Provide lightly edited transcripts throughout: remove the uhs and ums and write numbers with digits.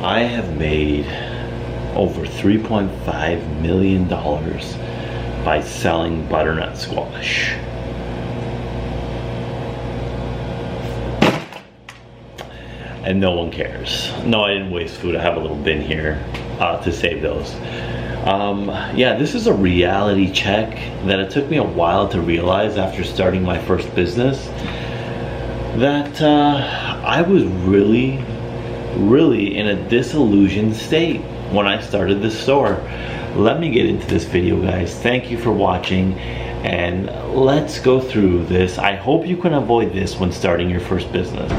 I have made over $3.5 million by selling butternut squash. And no one cares. No, I didn't waste food. I have a little bin here to save those. Yeah, this is a reality check that it took me a while to realize after starting my first business, that I was really in a disillusioned state when I started this store. Let me get into this video, guys. Thank you for watching, and let's go through this. I hope you can avoid this when starting your first business.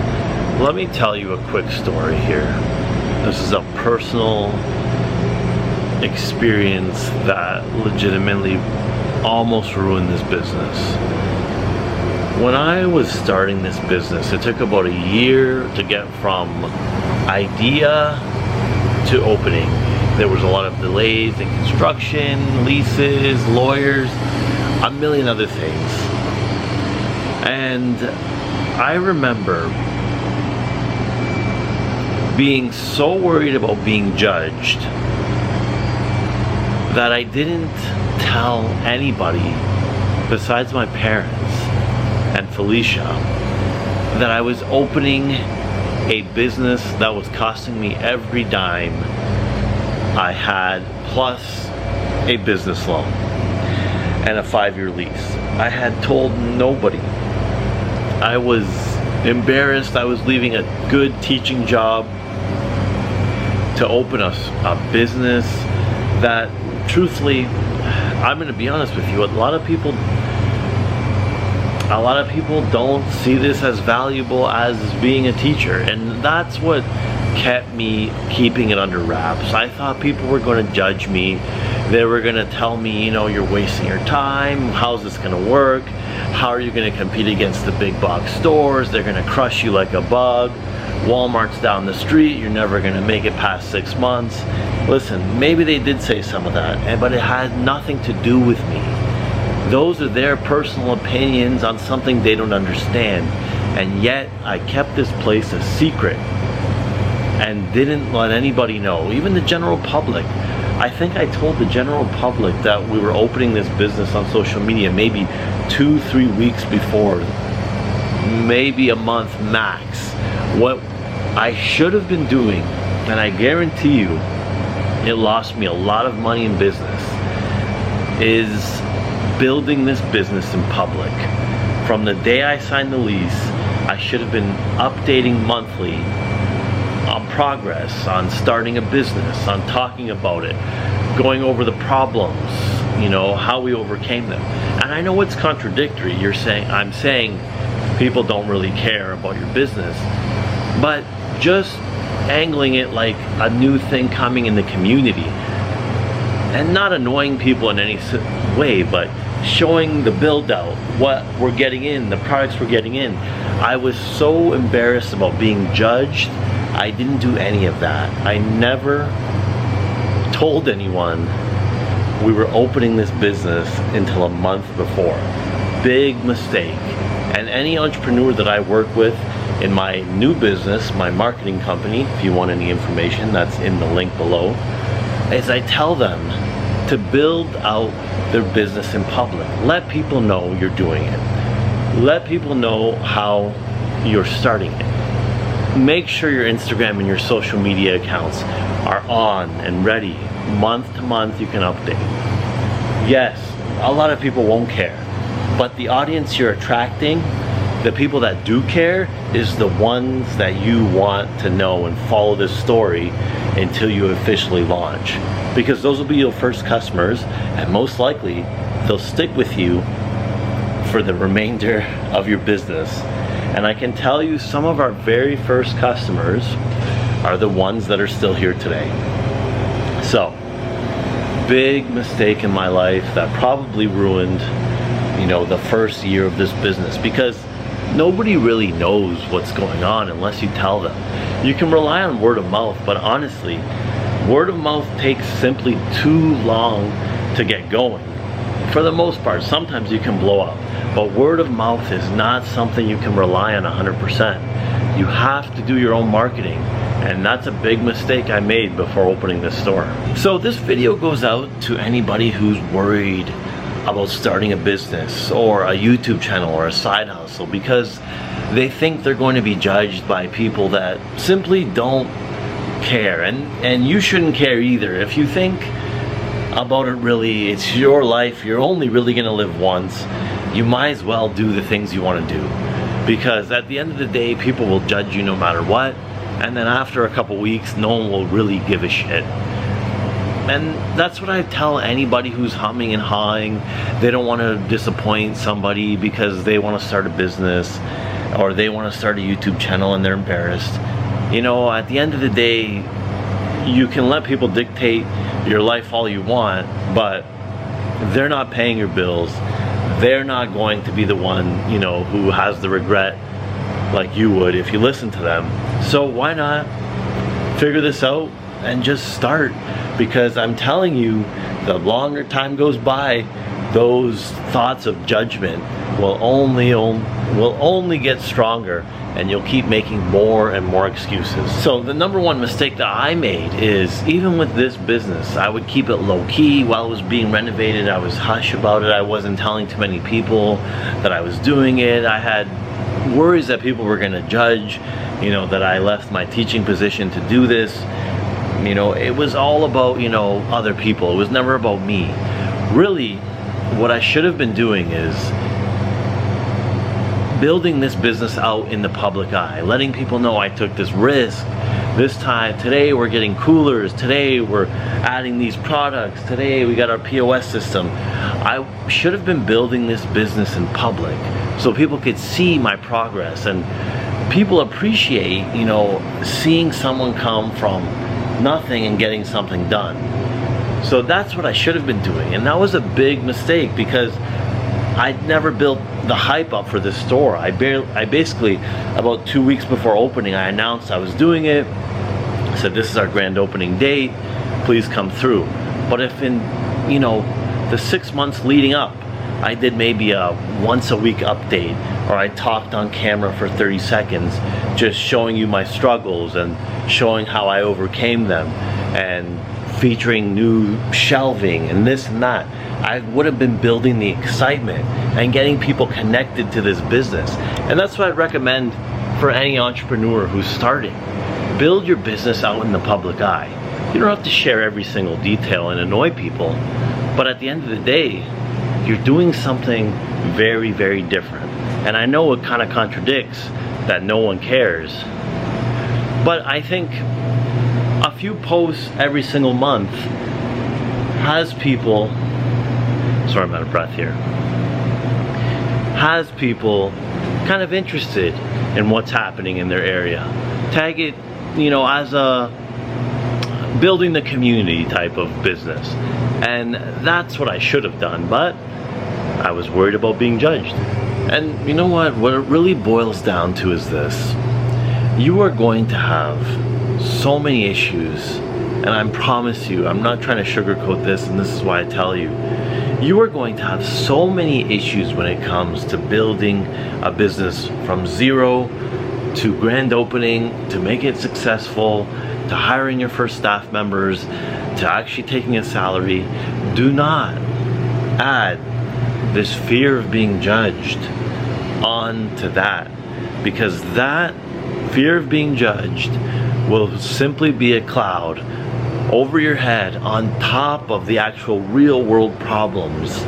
Let me tell you a quick story here. This is a personal experience that legitimately almost ruined this business. When I was starting this business, it took about a year to get from idea to opening. There was a lot of delays in construction, leases, lawyers, a million other things. And I remember being so worried about being judged that I didn't tell anybody besides my parents and Felicia that I was opening a business that was costing me every dime I had, plus a business loan and a 5-year lease. I had told nobody. I was embarrassed. I was leaving a good teaching job to open a business that, truthfully, I'm gonna be honest with you, a lot of people don't see this as valuable as being a teacher, and that's what kept me keeping it under wraps. I thought people were going to judge me. They were going to tell me, you know, you're wasting your time. How's this going to work? How are you going to compete against the big box stores? They're going to crush you like a bug. Walmart's down the street. You're never going to make it past 6 months. Listen, maybe they did say some of that, but it had nothing to do with me. Those are their personal opinions on something they don't understand. And yet, I kept this place a secret and didn't let anybody know, even the general public. I think I told the general public that we were opening this business on social media maybe 2-3 weeks before, maybe a month max. What I should have been doing, and I guarantee you it lost me a lot of money in business, is building this business in public. From the day I signed the lease, I should have been updating monthly on progress, on starting a business, on talking about it, going over the problems, you know, how we overcame them. And I know it's contradictory. I'm saying people don't really care about your business, but just angling it like a new thing coming in the community, and not annoying people in any way, but showing the build out, what we're getting in, the products we're getting in. I was so embarrassed about being judged. I didn't do any of that. I never told anyone we were opening this business until a month before. Big mistake. And any entrepreneur that I work with in my new business, my marketing company, if you want any information, that's in the link below, is I tell them to build out their business in public. Let people know you're doing it. Let people know how you're starting it. Make sure your Instagram and your social media accounts are on and ready. Month to month you can update. Yes, a lot of people won't care, but the audience you're attracting, the people that do care, is the ones that you want to know and follow this story until you officially launch. Because those will be your first customers, and most likely they'll stick with you for the remainder of your business. And I can tell you, some of our very first customers are the ones that are still here today. So, big mistake in my life that probably ruined, you know, the first year of this business, because nobody really knows what's going on unless you tell them. You can rely on word of mouth, but honestly, word of mouth takes simply too long to get going. For the most part, sometimes you can blow up, but word of mouth is not something you can rely on 100%. You have to do your own marketing. And that's a big mistake I made before opening this store. So this video goes out to anybody who's worried about starting a business or a YouTube channel or a side hustle because they think they're going to be judged by people that simply don't care. And you shouldn't care either. If you think about it, really, it's your life, you're only really gonna live once, you might as well do the things you want to do, because at the end of the day, people will judge you no matter what, and then after a couple weeks, no one will really give a shit. And that's what I tell anybody who's humming and hawing. They don't want to disappoint somebody because they want to start a business or they want to start a YouTube channel and they're embarrassed. You know, at the end of the day, you can let people dictate your life all you want, but they're not paying your bills. They're not going to be the one, you know, who has the regret like you would if you listen to them. So why not figure this out and just start? Because I'm telling you, the longer time goes by, those thoughts of judgment will only get stronger, and you'll keep making more and more excuses. So the number one mistake that I made is, even with this business, I would keep it low key while it was being renovated. I was hush about it. I wasn't telling too many people that I was doing it. I had worries that people were gonna judge, you know, that I left my teaching position to do this. You know, it was all about, you know, other people. It was never about me. Really, what I should have been doing is building this business out in the public eye, letting people know I took this risk. This time, today we're getting coolers, today we're adding these products, today we got our POS system. I should have been building this business in public so people could see my progress, and people appreciate, you know, seeing someone come from nothing and getting something done. So that's what I should have been doing, and that was a big mistake because I'd never built the hype up for this store. I basically, about 2 weeks before opening, I announced I was doing it. I said, this is our grand opening date, please come through. But if in, you know, the 6 months leading up, I did maybe a once a week update, or I talked on camera for 30 seconds, just showing you my struggles and showing how I overcame them, and featuring new shelving and this and that, I would have been building the excitement and getting people connected to this business. And that's what I'd recommend for any entrepreneur who's starting. Build your business out in the public eye. You don't have to share every single detail and annoy people, but at the end of the day, you're doing something very, very different. And I know it kind of contradicts that no one cares, but I think a few posts every single month has people, sorry I'm out of breath here, has people kind of interested in what's happening in their area. Tag it, you know, as a building the community type of business. And that's what I should have done, but I was worried about being judged. And you know what it really boils down to is this: you are going to have so many issues, and I promise you, I'm not trying to sugarcoat this, and this is why I tell you, you are going to have so many issues when it comes to building a business from zero to grand opening, to make it successful, to hiring your first staff members, to actually taking a salary. Do not add this fear of being judged onto that, because that fear of being judged will simply be a cloud over your head on top of the actual real world problems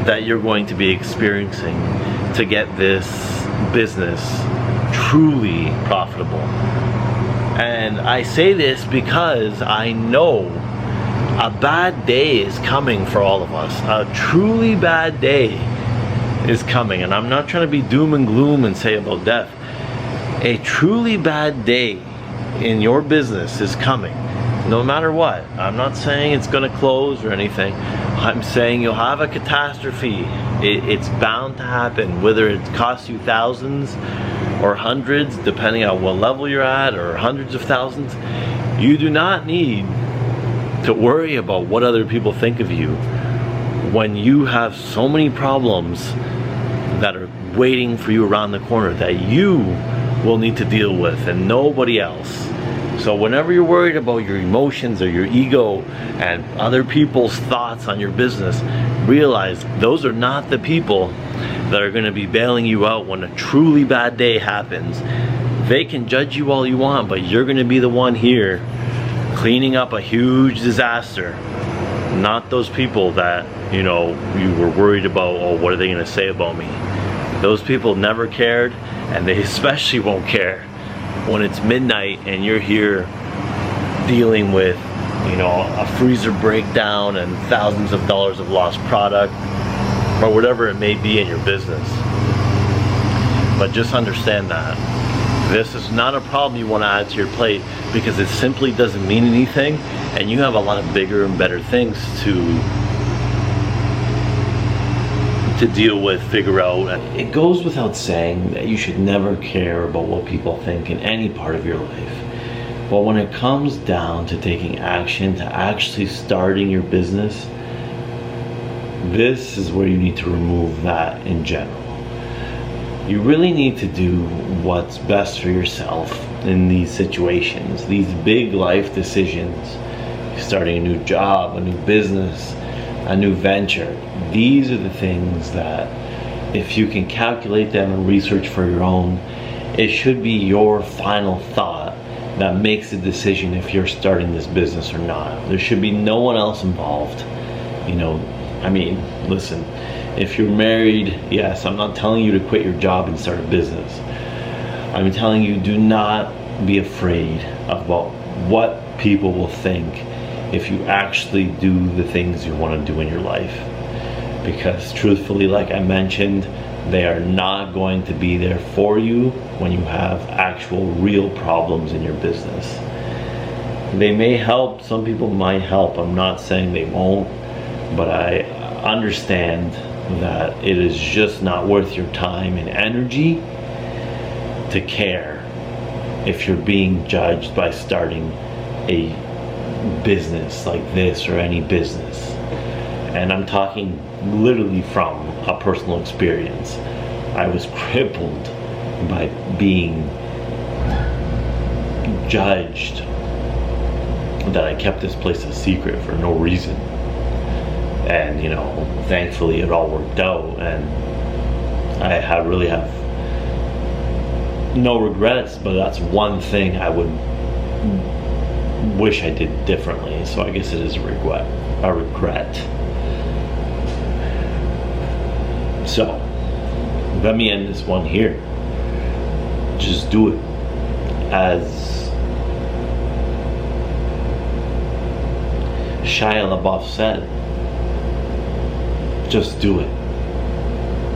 that you're going to be experiencing to get this business truly profitable. And I say this because I know a bad day is coming for all of us. A truly bad day is coming, and I'm not trying to be doom and gloom and say about death. A truly bad day in your business is coming, no matter what. I'm not saying it's gonna close or anything. I'm saying you'll have a catastrophe. It's bound to happen, whether it costs you thousands or hundreds, depending on what level you're at, or hundreds of thousands. You do not need to worry about what other people think of you when you have so many problems that are waiting for you around the corner that you will need to deal with, and nobody else. So whenever you're worried about your emotions or your ego and other people's thoughts on your business, realize those are not the people that are going to be bailing you out when a truly bad day happens. They can judge you all you want, but you're going to be the one here cleaning up a huge disaster. Not those people that, you know, you were worried about, oh, what are they going to say about me? Those people never cared, and they especially won't care when it's midnight and you're here dealing with, you know, a freezer breakdown and thousands of dollars of lost product or whatever it may be in your business. But just understand that this is not a problem you want to add to your plate, because it simply doesn't mean anything, and you have a lot of bigger and better things to deal with, figure out. It goes without saying that you should never care about what people think in any part of your life. But when it comes down to taking action, to actually starting your business, this is where you need to remove that in general. You really need to do what's best for yourself in these situations, these big life decisions, starting a new job, a new business, a new venture. These are the things that, if you can calculate them and research for your own, it should be your final thought that makes the decision if you're starting this business or not. There should be no one else involved. You know, I mean, listen, if you're married, yes, I'm not telling you to quit your job and start a business. I'm telling you, do not be afraid about what people will think if you actually do the things you want to do in your life. Because truthfully, like I mentioned, they are not going to be there for you when you have actual real problems in your business. They may help, some people might help, I'm not saying they won't, but I understand that it is just not worth your time and energy to care if you're being judged by starting a business like this or any business. And I'm talking literally from a personal experience. I was crippled by being judged that I kept this place a secret for no reason. And, you know, thankfully it all worked out, and I really have no regrets, but that's one thing I would wish I did differently. So I guess it is a regret. So let me end this one here. Just do it. As Shia LaBeouf said, just do it.